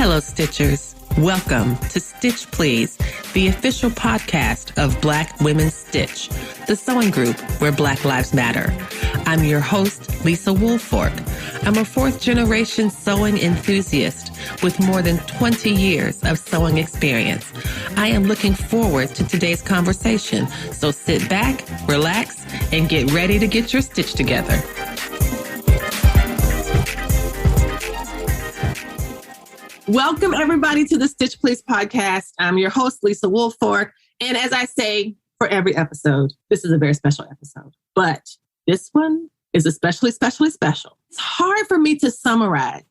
Hello, Stitchers. Welcome to Stitch Please, the official podcast of Black Women Stitch, the sewing group where Black Lives Matter. I'm your host, Lisa Woolfork. I'm a fourth-generation sewing enthusiast with more than 20 years of sewing experience. I am looking forward to today's conversation, so sit back, relax, and get ready to get your stitch together. Welcome, everybody, to the Stitch Please podcast. I'm your host, Lisa Woolfork. And as I say for every episode, this is a very special episode. But this one is especially special. It's hard for me to summarize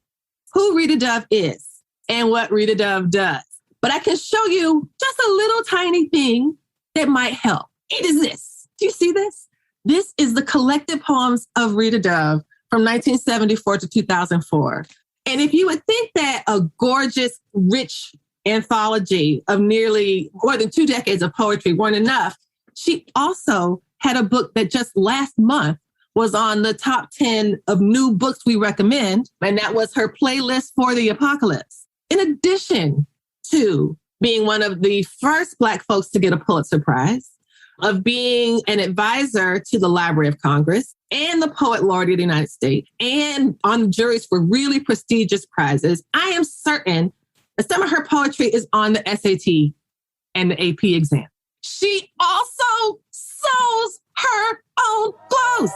who Rita Dove is and what Rita Dove does. But I can show you just a little tiny thing that might help. It is this. Do you see this? This is the collected poems of Rita Dove from 1974 to 2004. And if you would think that a gorgeous, rich anthology of nearly more than 2 decades of poetry weren't enough, she also had a book that just last month was on the top 10 of new books we recommend, and that was her playlist for the apocalypse. In addition to being one of the first Black folks to get a Pulitzer Prize, of being an advisor to the Library of Congress and the Poet Laureate of the United States, and on juries for really prestigious prizes, I am certain that some of her poetry is on the SAT and the AP exam. She also sews her own clothes.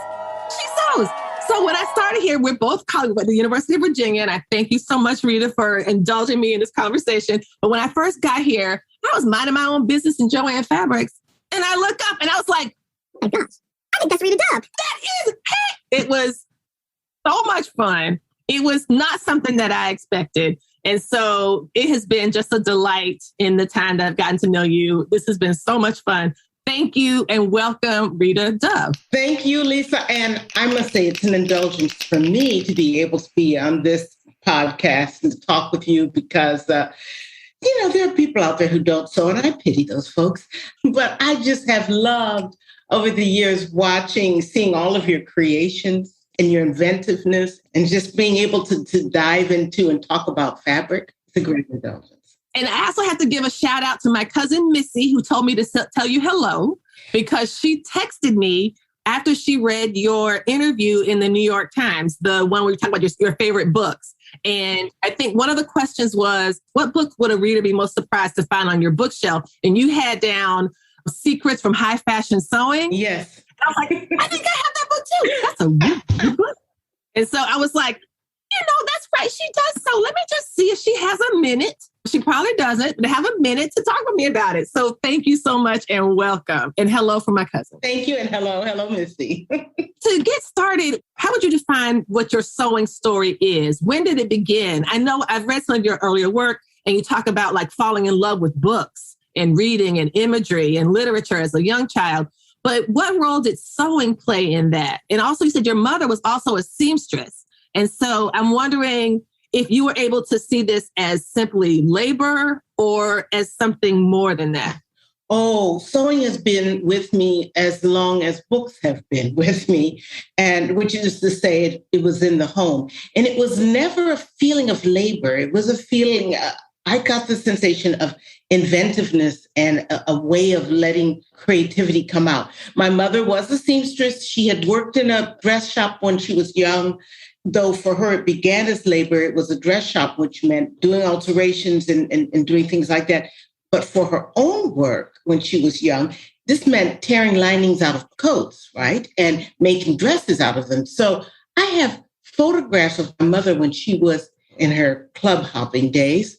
She sews. So when I started here, we're both colleagues at the University of Virginia, and I thank you so much, Rita, for indulging me in this conversation. But when I first got here, I was minding my own business in Joann Fabrics. And I look up and I was like, oh my gosh, I think that's Rita Dove. That is, hey! It was so much fun. It was not something that I expected. And so it has been just a delight in the time that I've gotten to know you. This has been so much fun. Thank you and welcome, Rita Dove. Thank you, Lisa. And I must say it's an indulgence for me to be able to be on this podcast and to talk with you because there are people out there who don't sew, and I pity those folks. But I just have loved over the years seeing all of your creations and your inventiveness and just being able to dive into and talk about fabric. It's a great indulgence. And I also have to give a shout out to my cousin, Missy, who told me to tell you hello, because she texted me after she read your interview in the New York Times, the one where you talk about your favorite books. And I think one of the questions was, what book would a reader be most surprised to find on your bookshelf? And you had down Secrets from High Fashion Sewing. Yes. And I was like, I think I have that book too. That's a really good book. And so I was like, that's right. She does. So let me just see if she has a minute. She probably doesn't, but have a minute to talk with me about it. So thank you so much and welcome. And hello from my cousin. Thank you and hello. Hello, Missy. To get started, how would you define what your sewing story is? When did it begin? I know I've read some of your earlier work and you talk about like falling in love with books and reading and imagery and literature as a young child. But what role did sewing play in that? And also you said your mother was also a seamstress. And so I'm wondering if you were able to see this as simply labor or as something more than that. Oh, sewing has been with me as long as books have been with me, and which is to say it was in the home. And it was never a feeling of labor. It was a feeling, I got the sensation of inventiveness and a way of letting creativity come out. My mother was a seamstress. She had worked in a dress shop when she was young. Though for her, it began as labor. It was a dress shop, which meant doing alterations and doing things like that. But for her own work, when she was young, this meant tearing linings out of coats, right? And making dresses out of them. So I have photographs of my mother when she was in her club hopping days.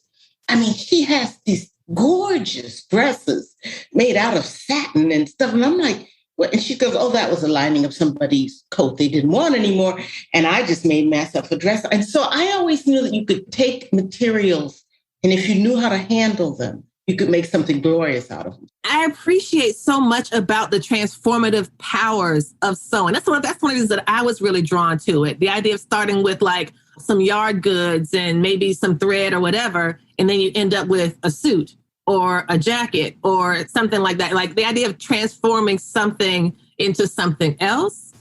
I mean, she has these gorgeous dresses made out of satin and stuff. And I'm like, and she goes, oh, that was a lining of somebody's coat they didn't want anymore. And I just made myself a dress. And so I always knew that you could take materials, and if you knew how to handle them, you could make something glorious out of them. I appreciate so much about the transformative powers of sewing. That's one of the reasons that I was really drawn to it. The idea of starting with like some yard goods and maybe some thread or whatever, and then you end up with a suit or a jacket or something like that. Like the idea of transforming something into something else.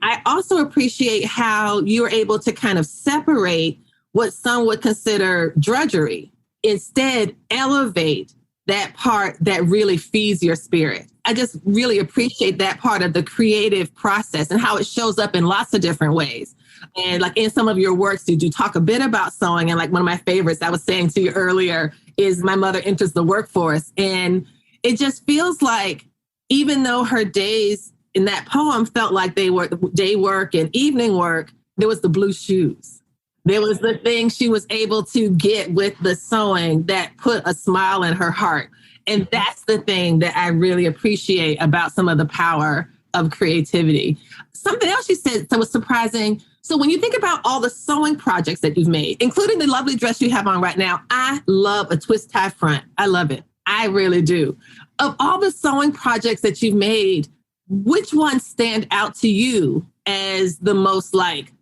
I also appreciate how you're able to kind of separate what some would consider drudgery. Instead, elevate that part that really feeds your spirit. I just really appreciate that part of the creative process and how it shows up in lots of different ways. And like in some of your works, you do talk a bit about sewing. And like one of my favorites I was saying to you earlier is My Mother Enters the Workforce. And it just feels like even though her days in that poem felt like they were day work and evening work, there was the blue shoes. There was the thing she was able to get with the sewing that put a smile in her heart. And that's the thing that I really appreciate about some of the power of creativity. Something else you said that was surprising. So when you think about all the sewing projects that you've made, including the lovely dress you have on right now, I love a twist tie front. I love it. I really do. Of all the sewing projects that you've made, which ones stand out to you as the most like,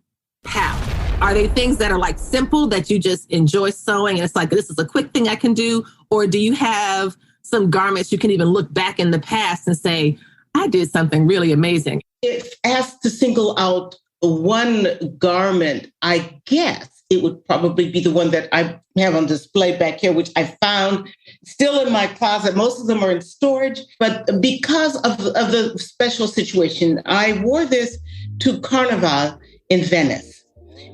pow? Are they things that are like simple that you just enjoy sewing and it's like, this is a quick thing I can do? Or do you have some garments you can even look back in the past and say, I did something really amazing? If asked to single out one garment, I guess it would probably be the one that I have on display back here, which I found still in my closet. Most of them are in storage, but because of the special situation, I wore this to Carnival in Venice.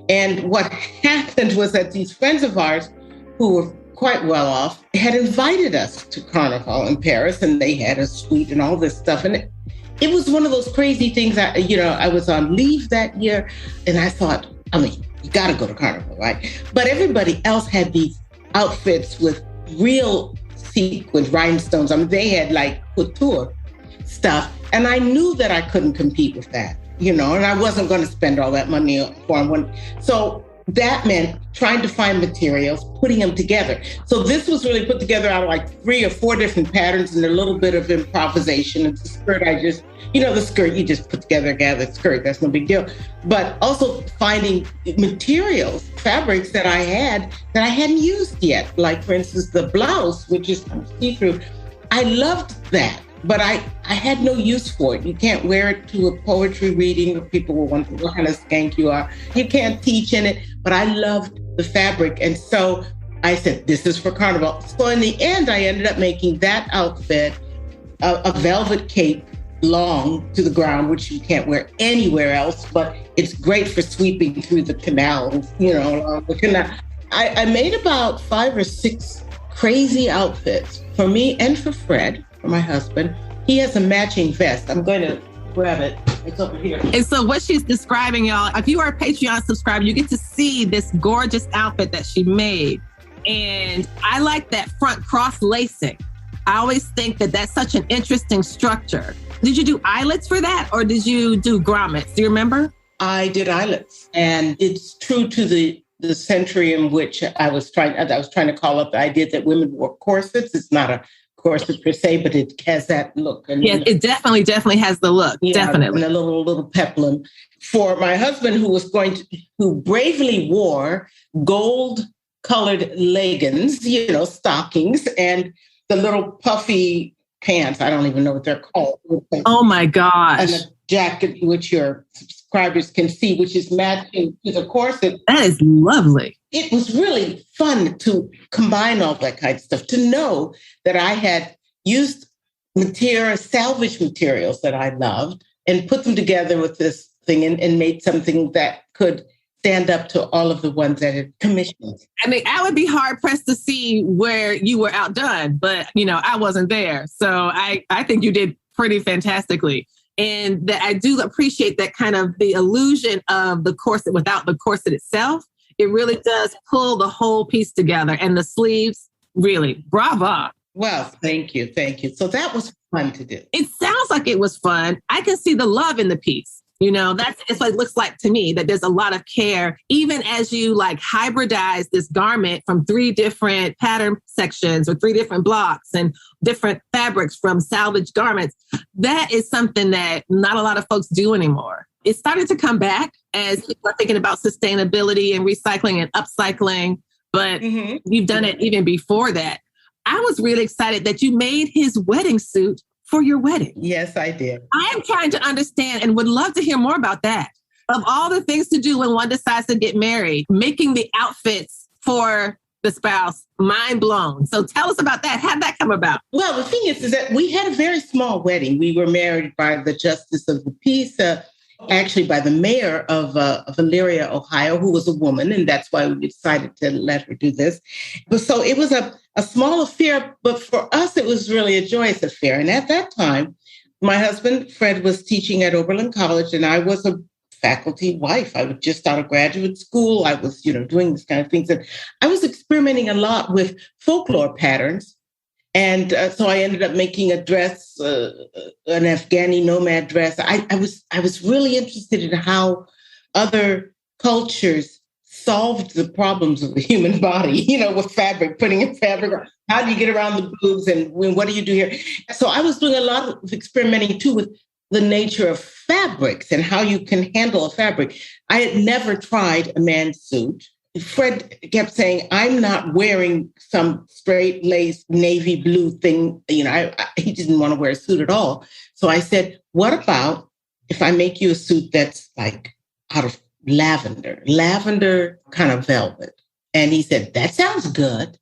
And what happened was that these friends of ours who were quite well off had invited us to Carnival in Paris, and they had a suite and all this stuff. And it was one of those crazy things that, I was on leave that year and I thought, you got to go to Carnival, right? But everybody else had these outfits with real sequins, rhinestones. They had like couture stuff. And I knew that I couldn't compete with that, and I wasn't going to spend all that money for one. So that meant trying to find materials, putting them together. So this was really put together out of like 3 or 4 different patterns and a little bit of improvisation. And the skirt, the skirt you just put together, a gathered skirt, that's no big deal. But also finding materials, fabrics that I hadn't used yet. Like for instance, the blouse, which is kind of see-through. I loved that, but I had no use for it. You can't wear it to a poetry reading where people will wonder what kind of skank you are. You can't teach in it, but I loved the fabric. And so I said, this is for Carnival. So in the end, I ended up making that outfit a velvet cape, long to the ground, which you can't wear anywhere else, but it's great for sweeping through the canal, the canal. I made about 5 or 6 crazy outfits for me and for Fred, for my husband. He has a matching vest. I'm going to grab it. It's over here. And so what she's describing, y'all, if you are a Patreon subscriber, you get to see this gorgeous outfit that she made. And I like that front cross lacing. I always think that that's such an interesting structure. Did you do eyelets for that or did you do grommets? Do you remember? I did eyelets. And it's true to the century in which I was trying to call up the idea that women wore corsets. It's not a corset per se, but it has that look. And, yeah, it definitely has the look. Yeah, definitely. And a little peplum. For my husband, who bravely wore gold-colored leggings, stockings, and the little puffy pants. I don't even know what they're called. Oh my gosh. And a jacket, which your subscribers can see, which is matching to the corset. That is lovely. It was really fun to combine all that kind of stuff, to know that I had used salvage materials that I loved and put them together with this thing and made something that could stand up to all of the ones that had commissioned. I would be hard pressed to see where you were outdone, but I wasn't there. So I think you did pretty fantastically. And that I do appreciate that kind of the illusion of the corset without the corset itself. It really does pull the whole piece together. And the sleeves, really, brava. Well, thank you. Thank you. So that was fun to do. It sounds like it was fun. I can see the love in the piece. It's what it looks like to me, that there's a lot of care, even as you like hybridize this garment from 3 different pattern sections or 3 different blocks and different fabrics from salvaged garments. That is something that not a lot of folks do anymore. It's starting to come back as people are thinking about sustainability and recycling and upcycling, but you've done it even before that. I was really excited that you made his wedding suit for your wedding. Yes, I did. I am trying to understand and would love to hear more about that. of all the things to do when one decides to get married, making the outfits for the spouse, mind blown. So tell us about that. How'd that come about? Well, the thing is that we had a very small wedding. We were married by the Justice of the Peace, actually by the mayor of Elyria, Ohio, who was a woman. And that's why we decided to let her do this. But so it was a small affair, but for us, it was really a joyous affair. And at that time, my husband, Fred, was teaching at Oberlin College, and I was a faculty wife. I was just out of graduate school. I was, doing this kind of things. And I was experimenting a lot with folklore patterns. And so I ended up making a dress, an Afghani nomad dress. I was really interested in how other cultures solved the problems of the human body, with fabric, putting in fabric. How do you get around the boobs and what do you do here? So I was doing a lot of experimenting too with the nature of fabrics and how you can handle a fabric. I had never tried a man's suit. Fred kept saying, I'm not wearing some straight lace navy blue thing. He didn't want to wear a suit at all. So I said, what about if I make you a suit that's like out of lavender kind of velvet? And he said, that sounds good.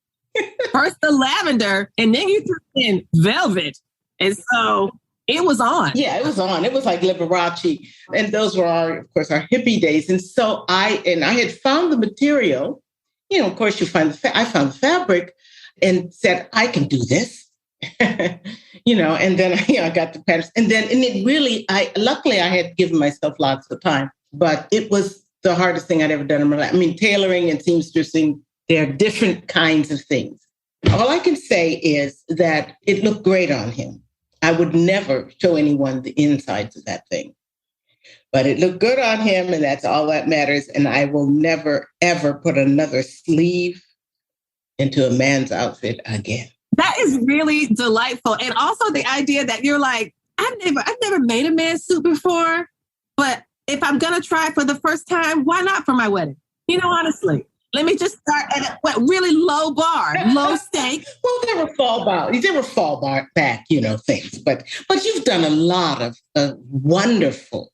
First the lavender, and then you threw in velvet. And so it was on. Yeah, it was on. It was like Liberace. And those were our hippie days. And so I had found the material, of course I found the fabric and said, I can do this, and then, I got the patterns. And it really, luckily I had given myself lots of time, but it was the hardest thing I'd ever done in my life. I mean, tailoring and seamstressing, they're different kinds of things. All I can say is that it looked great on him. I would never show anyone the insides of that thing, but it looked good on him, and that's all that matters. And I will never, ever put another sleeve into a man's outfit again. That is really delightful. And also the idea that you're like, I've never made a man's suit before, but if I'm going to try it for the first time, why not for my wedding? Honestly. Let me just start at a really low bar, low stake. Well, there were fall back, things. But you've done a lot of wonderful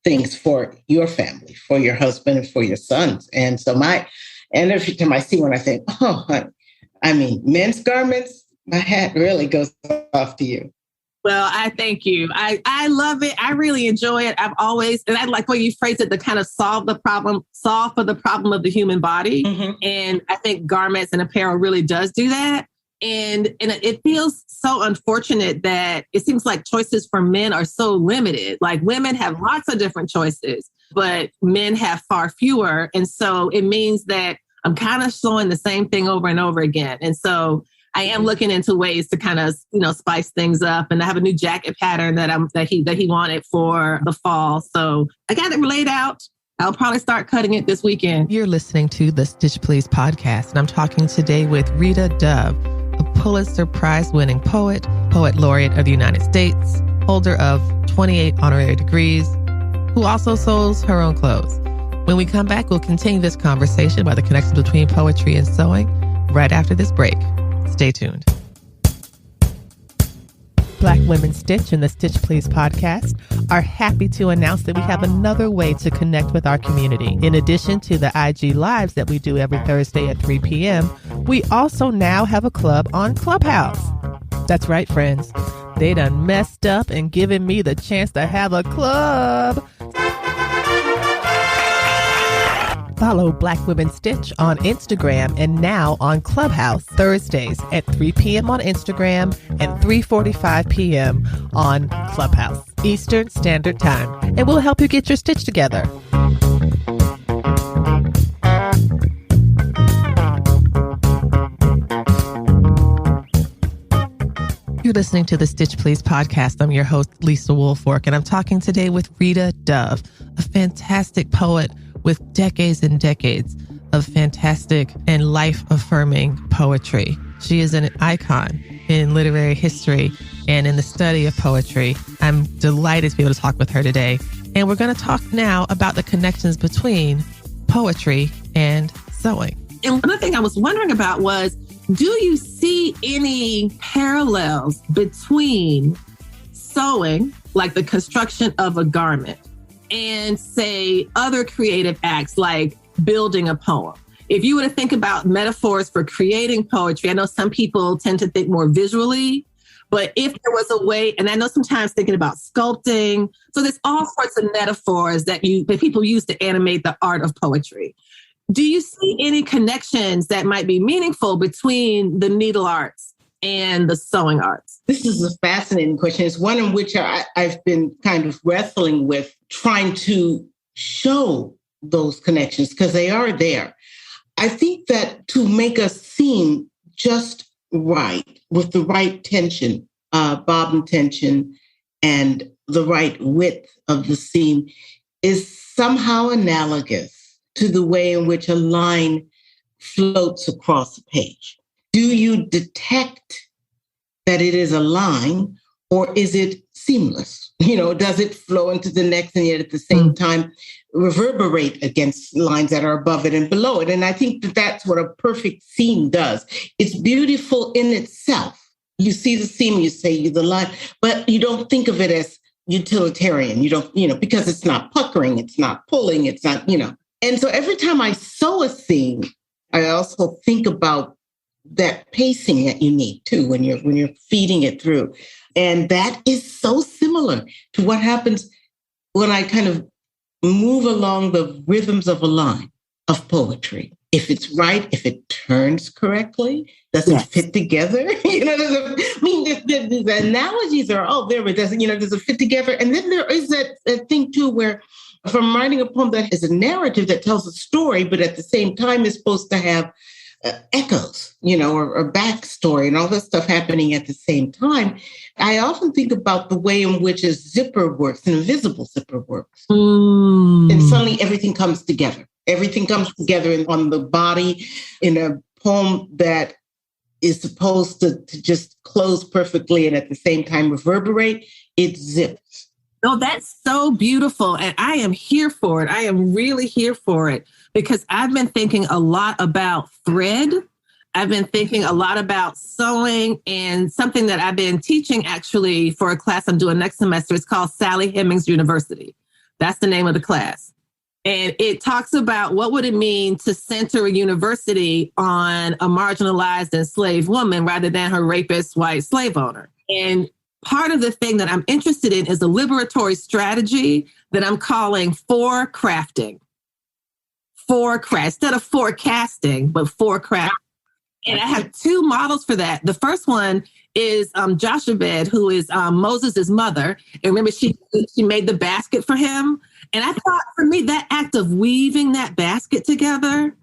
things for your family, for your husband, and for your sons. And so every time I see one, I think, oh, honey, I mean, men's garments, my hat really goes off to you. Well, I thank you. I love it. I really enjoy it. And I like when you phrase it to kind of solve for the problem of the human body. Mm-hmm. And I think garments and apparel really does do that. And it feels so unfortunate that it seems like choices for men are so limited. Like women have lots of different choices, but men have far fewer. And so it means that I'm kind of showing the same thing over and over again. And so I am looking into ways to kind of, spice things up. And I have a new jacket pattern that he wanted for the fall. So I got it laid out. I'll probably start cutting it this weekend. You're listening to the Stitch Please podcast. And I'm talking today with Rita Dove, a Pulitzer Prize-winning poet laureate of the United States, holder of 28 honorary degrees, who also sews her own clothes. When we come back, we'll continue this conversation about the connection between poetry and sewing right after this break. Stay tuned. Black Women Stitch and the Stitch Please podcast are happy to announce that we have another way to connect with our community. In addition to the IG Lives that we do every Thursday at 3 p.m., we also now have a club on Clubhouse. That's right, friends. They done messed up and given me the chance to have a club. Follow Black Women Stitch on Instagram and now on Clubhouse Thursdays at 3 p.m. on Instagram and 3:45 p.m. on Clubhouse Eastern Standard Time. And we'll help you get your stitch together. You're listening to the Stitch Please podcast. I'm your host, Lisa Woolfork, and I'm talking today with Rita Dove, a fantastic poet with decades and decades of fantastic and life-affirming poetry. She is an icon in literary history and in the study of poetry. I'm delighted to be able to talk with her today. And we're going to talk now about the connections between poetry and sewing. And one thing I was wondering about was, do you see any parallels between sewing, like the construction of a garment, and say other creative acts like building a poem. If you were to think about metaphors for creating poetry, I know some people tend to think more visually, but if there was a way, and I know sometimes thinking about sculpting, so there's all sorts of metaphors that people use to animate the art of poetry. Do you see any connections that might be meaningful between the needle arts and the sewing arts? This is a fascinating question. It's one in which I've been kind of wrestling with, trying to show those connections because they are there. I think that to make a seam just right, with the right tension, bobbin tension, and the right width of the seam is somehow analogous to the way in which a line floats across a page. Do you detect that it is a line, or is it seamless? Does it flow into the next and yet at the same time reverberate against lines that are above it and below it? And I think that that's what a perfect seam does. It's beautiful in itself. You see the seam, you say the line, but you don't think of it as utilitarian. You don't, because it's not puckering, it's not pulling, it's not, And so every time I sew a seam, I also think about that pacing that you need too when you're feeding it through. And that is so similar to what happens when I kind of move along the rhythms of a line of poetry. If it's right, if it turns correctly, does it fit together? The analogies are all there, but does it fit together? And then there is that thing too, where if I'm writing a poem that is a narrative that tells a story, but at the same time is supposed to have echoes, or backstory and all this stuff happening at the same time. I often think about the way in which a zipper works, an invisible zipper works. And suddenly everything comes together. Everything comes together on the body in a poem that is supposed to just close perfectly and at the same time reverberate. It zips. No, that's so beautiful. And I am here for it. I am really here for it because I've been thinking a lot about thread. I've been thinking a lot about sewing, and something that I've been teaching actually for a class I'm doing next semester is called Sally Hemings University. That's the name of the class. And it talks about what would it mean to center a university on a marginalized enslaved woman rather than her rapist white slave owner. And part of the thing that I'm interested in is a liberatory strategy that I'm calling forecrafting. Instead of forecasting, but forecrafting. And I have two models for that. The first one is Jochebed, who is Moses' mother. And remember, she made the basket for him. And I thought for me, that act of weaving that basket together,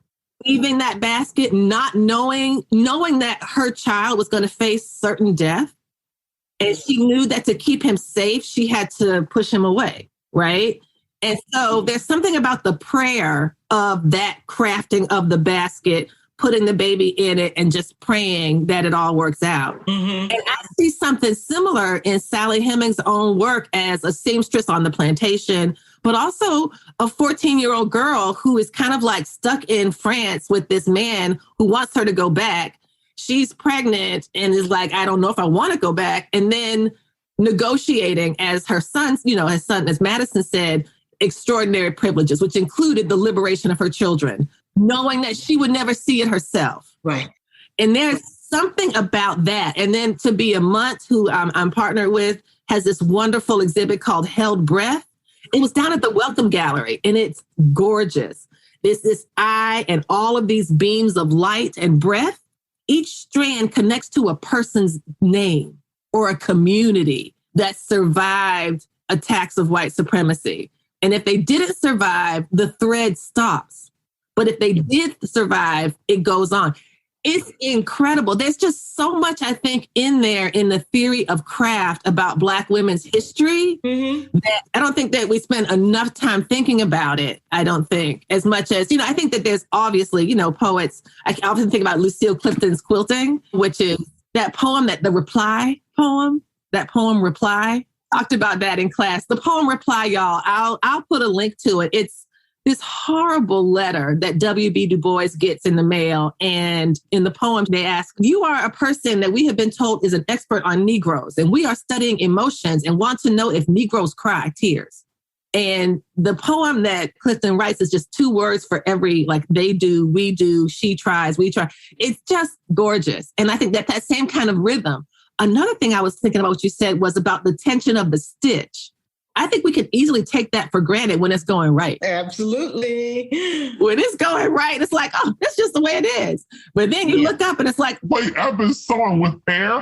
weaving that basket, not knowing that her child was going to face certain death. And she knew that to keep him safe, she had to push him away, right? And so there's something about the prayer of that crafting of the basket, putting the baby in it and just praying that it all works out. Mm-hmm. And I see something similar in Sally Hemings' own work as a seamstress on the plantation, but also a 14-year-old girl who is kind of like stuck in France with this man who wants her to go back. She's pregnant and is like, I don't know if I want to go back. And then negotiating as her son's, as Madison said, extraordinary privileges, which included the liberation of her children, knowing that she would never see it herself. Right. And there's something about that. And then to be a Munt, who I'm partnered with, has this wonderful exhibit called Held Breath. It was down at the Welcome Gallery, and it's gorgeous. There's this eye and all of these beams of light and breath. Each strand connects to a person's name or a community that survived attacks of white supremacy. And if they didn't survive, the thread stops. But if they did survive, it goes on. It's incredible. There's just so much, I think, in there in the theory of craft about Black women's history that I don't think that we spend enough time thinking about it. I don't think as much as, I think that there's obviously, poets. I often think about Lucille Clifton's Quilting, which is that poem, that poem Reply. Talked about that in class. The poem Reply, y'all, I'll put a link to it. It's this horrible letter that W.B. Du Bois gets in the mail. And in the poem, they ask, you are a person that we have been told is an expert on Negroes, and we are studying emotions and want to know if Negroes cry tears. And the poem that Clifton writes is just 2 words for every, like, they do, we do, she tries, we try. It's just gorgeous. And I think that same kind of rhythm. Another thing I was thinking about what you said was about the tension of the stitch. I think we could easily take that for granted when it's going right. Absolutely. When it's going right, it's like, oh, that's just the way it is. But then you look up and it's like, wait, I've been sewing with air.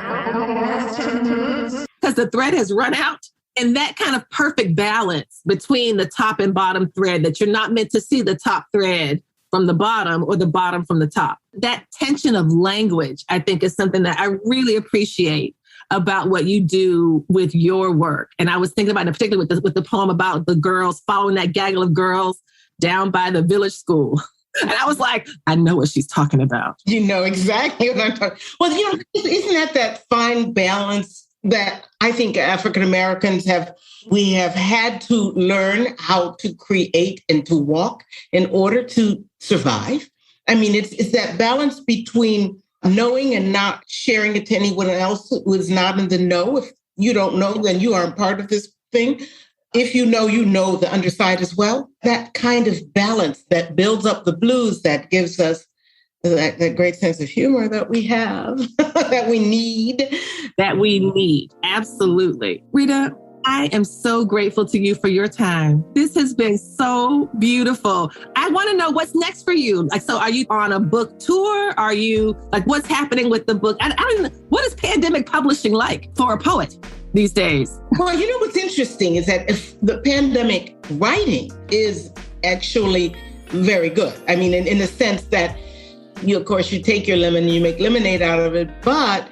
Because the thread has run out. And that kind of perfect balance between the top and bottom thread, that you're not meant to see the top thread from the bottom or the bottom from the top. That tension of language, I think, is something that I really appreciate about what you do with your work. And I was thinking about it, particularly with the poem about the girls, following that gaggle of girls down by the village school. And I was like, I know what she's talking about. You know exactly what I'm talking. Well, isn't that fine balance that I think African Americans we have had to learn how to create and to walk in order to survive? I mean, it's that balance between knowing and not sharing it to anyone else who is not in the know. If you don't know, then you aren't part of this thing. If you know the underside as well. That kind of balance that builds up the blues, that gives us that great sense of humor that we have, that we need. Absolutely. Rita, I am so grateful to you for your time. This has been so beautiful. I want to know what's next for you. Like, so are you on a book tour? Are you like, what's happening with the book? I don't even, what is pandemic publishing like for a poet these days? Well, what's interesting is that if the pandemic writing is actually very good. I mean, in the sense that of course, you take your lemon and you make lemonade out of it, but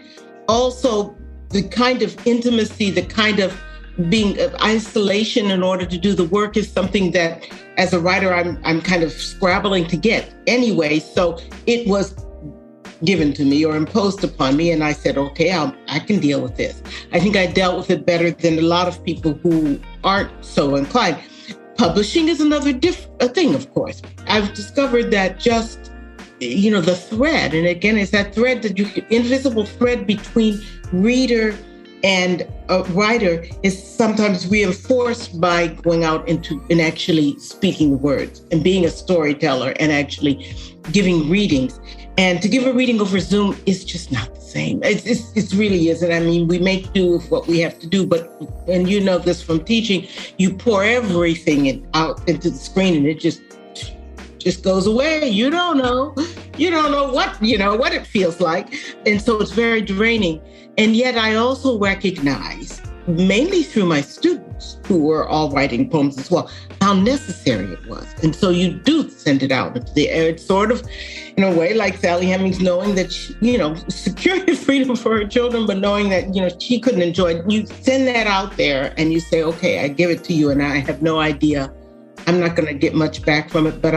also the kind of intimacy, the kind of being of isolation in order to do the work is something that, as a writer, I'm kind of scrabbling to get anyway. So it was given to me or imposed upon me, and I said, okay, I can deal with this. I think I dealt with it better than a lot of people who aren't so inclined. Publishing is another thing, of course. I've discovered that just the thread, and again, it's that thread, that invisible thread between reader and a writer is sometimes reinforced by going out and actually speaking words and being a storyteller and actually giving readings. And to give a reading over Zoom is just not the same. It really isn't. I mean, we make do with what we have to do, but, and you know this from teaching, you pour everything out into the screen and it just goes away. You don't know what it feels like. And so it's very draining. And yet I also recognize, mainly through my students who were all writing poems as well, how necessary it was. And so you do send it out into the air. It's sort of, in a way, like Sally Hemings knowing that, securing freedom for her children, but knowing that, she couldn't enjoy it. You send that out there and you say, okay, I give it to you and I have no idea. I'm not going to get much back from it, but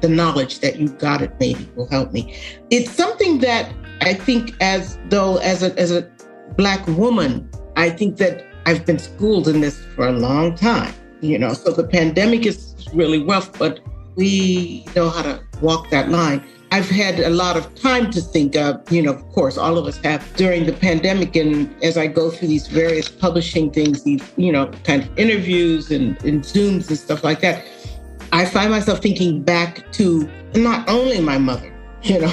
the knowledge that you got it maybe will help me. It's something that I think as a Black woman, I think that I've been schooled in this for a long time, so the pandemic is really rough, but we know how to walk that line. I've had a lot of time to think of course, all of us have during the pandemic. And as I go through these various publishing things, these, kind of interviews and Zooms and stuff like that, I find myself thinking back to not only my mother,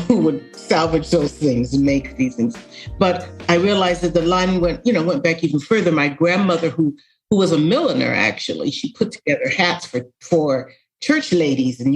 who would salvage those things and make these things, but I realized that the line went back even further. My grandmother, who was a milliner, actually, she put together hats for church ladies. And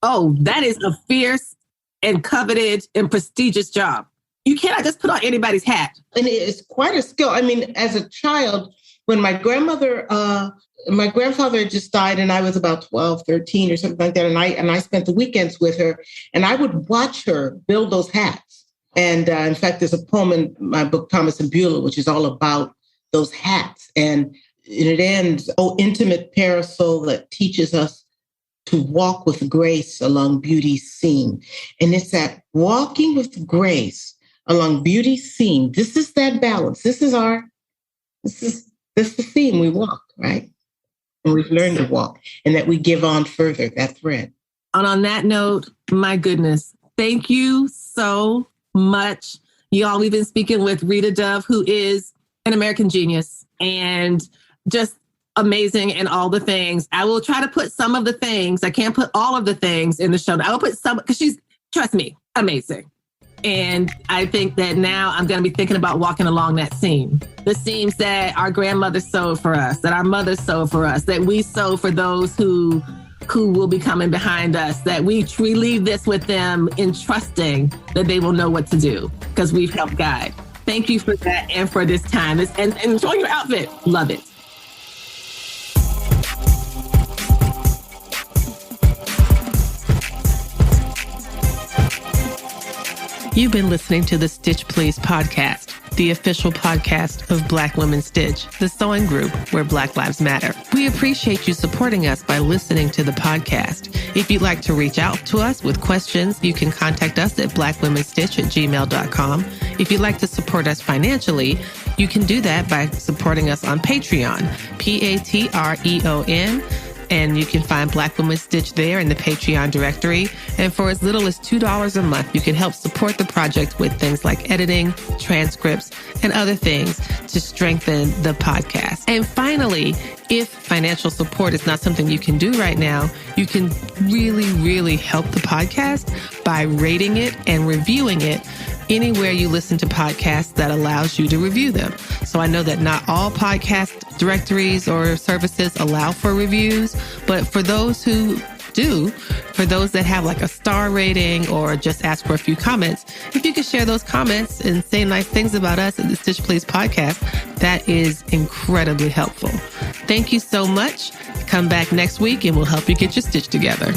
oh, that is a fierce and coveted and prestigious job. You cannot just put on anybody's hat. And it's quite a skill. I mean, as a child, when my grandfather had just died and I was about 12, 13 or something like that. And I spent the weekends with her and I would watch her build those hats. And in fact, there's a poem in my book, Thomas and Beulah, which is all about those hats. And it ends, "Oh, intimate parasol that teaches us to walk with grace along beauty's seam." And it's that walking with grace along beauty's seam. This is that balance. This is the theme we walk, right? And we've learned to walk and that we give on further, that thread. And on that note, my goodness, thank you so much. Y'all, we've been speaking with Rita Dove, who is an American genius and just amazing and all the things. I will try to put some of the things. I can't put all of the things in the show. I will put some because she's, trust me, amazing. And I think that now I'm going to be thinking about walking along that seam. The seams that our grandmothers sewed for us, that our mothers sewed for us, that we sew for those who will be coming behind us, that we leave this with them in trusting that they will know what to do because we've helped guide. Thank you for that and for this time. And enjoy your outfit. Love it. You've been listening to the Stitch Please podcast, the official podcast of Black Women Stitch, the sewing group where Black Lives Matter. We appreciate you supporting us by listening to the podcast. If you'd like to reach out to us with questions, you can contact us at blackwomenstitch@gmail.com. If you'd like to support us financially, you can do that by supporting us on Patreon, Patreon. And you can find Black Women Stitch there in the Patreon directory. And for as little as $2 a month, you can help support the project with things like editing, transcripts, and other things to strengthen the podcast. And finally, if financial support is not something you can do right now, you can really, really help the podcast by rating it and reviewing it anywhere you listen to podcasts that allows you to review them. So I know that not all podcast directories or services allow for reviews, but for those who do, for those that have like a star rating or just ask for a few comments, if you could share those comments and say nice things about us at the Stitch Please podcast, that is incredibly helpful. Thank you so much. Come back next week and we'll help you get your stitch together.